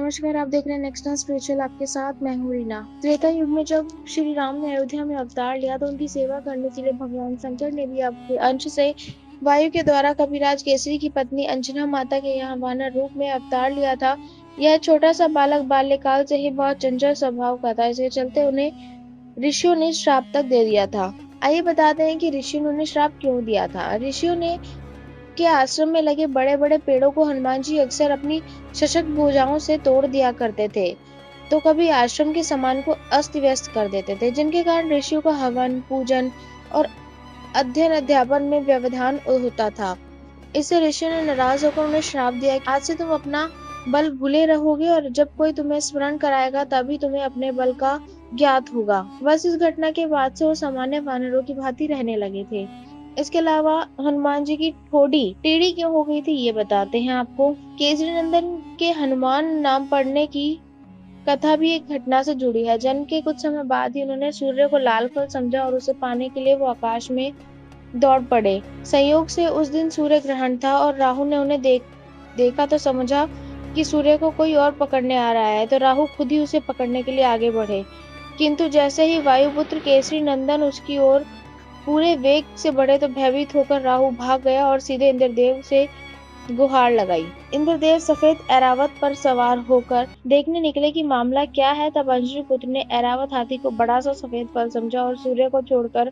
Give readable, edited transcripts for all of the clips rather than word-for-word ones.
नमस्कार, आप देख रहे हैं नेक्स्ट स्पिरिचुअल। आपके साथ मैं हूँ रीना। त्रेता युग में जब श्री राम ने अयोध्या में अवतार लिया तो उनकी सेवा करने के लिए भगवान शंकर ने भी अपने अंश से वायु के द्वारा कपिराज केसरी की पत्नी अंजना माता के यहाँ वानर रूप में अवतार लिया था। यह छोटा सा बालक बाल्यकाल से ही बहुत चंचल स्वभाव का था, इसके चलते उन्हें ऋषियों ने श्राप तक दे दिया था। आइए बताते हैं कि ऋषियों ने उन्हें श्राप क्यों दिया था। ऋषियों ने के आश्रम में लगे बड़े बड़े पेड़ों को हनुमान जी अक्सर अपनी सशक्त भुजाओं से तोड़ दिया करते थे, तो कभी आश्रम के सामान को अस्त व्यस्त कर देते थे, जिनके कारण ऋषियों का हवन पूजन और अध्ययन अध्यापन में व्यवधान होता था। इससे ऋषियों ने नाराज होकर उन्हें श्राप दिया कि आज से तुम अपना बल भूले रहोगे और जब कोई तुम्हें स्मरण कराएगा तभी तुम्हें अपने बल का ज्ञात होगा। बस इस घटना के बाद से वो सामान्य वानरों की भांति रहने लगे थे। इसके अलावा हनुमान जी की ठोड़ी टेढ़ी क्यों हो गई थी ये बताते हैं आपको। केसरी नंदन के हनुमान नाम पढ़ने की कथा भी एक घटना से जुड़ी है। जन्म के कुछ समय बाद ही उन्होंने सूर्य को लाल फल समझा और उसे पाने के लिए वो आकाश में दौड़ पड़े। संयोग से उस दिन सूर्य ग्रहण था और राहु ने उन्हें देखा तो समझा कि सूर्य को कोई और पकड़ने आ रहा है, तो राहु खुद ही उसे पकड़ने के लिए आगे बढ़े। किंतु जैसे ही वायुपुत्र केसरी नंदन उसकी ओर पूरे वेग से बढ़े तो भयभीत होकर राहु भाग गया और सीधे इंद्रदेव से गुहार लगाई। इंद्रदेव सफेद ऐरावत पर सवार होकर देखने निकले कि मामला क्या है। तब अंजनी पुत्र ने ऐरावत हाथी को बड़ा सा सफेद फल समझा और सूर्य को छोड़कर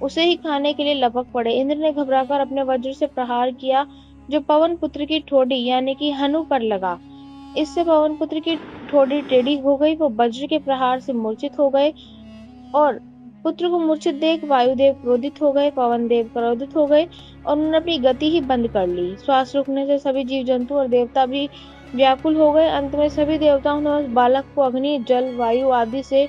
उसे ही खाने के लिए लपक पड़े। इंद्र ने घबराकर अपने वज्र से प्रहार किया, जो पवन पुत्र की ठोड़ी यानी कि हनु पर लगा। इससे पवन पुत्र की ठोड़ी टेढ़ी हो गई। वो वज्र के प्रहार से मूर्छित हो गए और पुत्र को मूर्छित देख वायुदेव क्रोधित हो गए, पवन देव क्रोधित हो गए और उन्होंने अपनी गति ही बंद कर ली। श्वास रुकने से सभी जीव जंतु और देवता भी व्याकुल हो गए। अंत में सभी देवताओं ने उस बालक को अग्नि जल वायु आदि से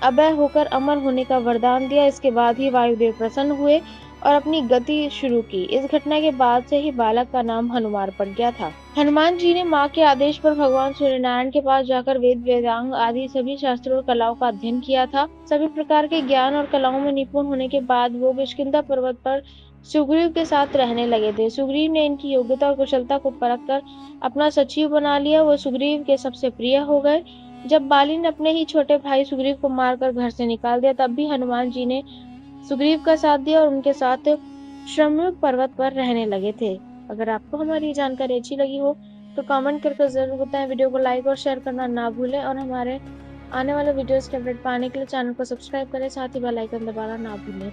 अभय होकर अमर होने का वरदान दिया। इसके बाद ही वायुदेव प्रसन्न हुए और अपनी गति शुरू की। इस घटना के बाद से ही बालक का नाम हनुमान पड़ गया था। हनुमान जी ने माँ के आदेश पर भगवान सूर्यनारायण के पास जाकर वेद वेदांग आदि सभी शास्त्रों और कलाओं का अध्ययन किया था। सभी प्रकार के ज्ञान और कलाओं में निपुण होने के बाद वो किष्किंधा पर्वत पर सुग्रीव के साथ रहने लगे थे। सुग्रीव ने इनकी योग्यता और कुशलता को परखकर अपना सचिव बना लिया। वो सुग्रीव के सबसे प्रिय हो गए। जब बाली ने अपने ही छोटे भाई सुग्रीव को मारकर घर से निकाल दिया, तब भी हनुमान जी ने सुग्रीव का साथ दिया और उनके साथ शम्युग पर्वत पर रहने लगे थे। अगर आपको हमारी जानकारी अच्छी लगी हो तो कमेंट करके जरूर बताएं। वीडियो को लाइक और शेयर करना ना भूलें और हमारे आने वाले वीडियोस के अपडेट पाने के लिए चैनल को सब्सक्राइब करें, साथ ही बेल आइकन दबाना ना भूलें।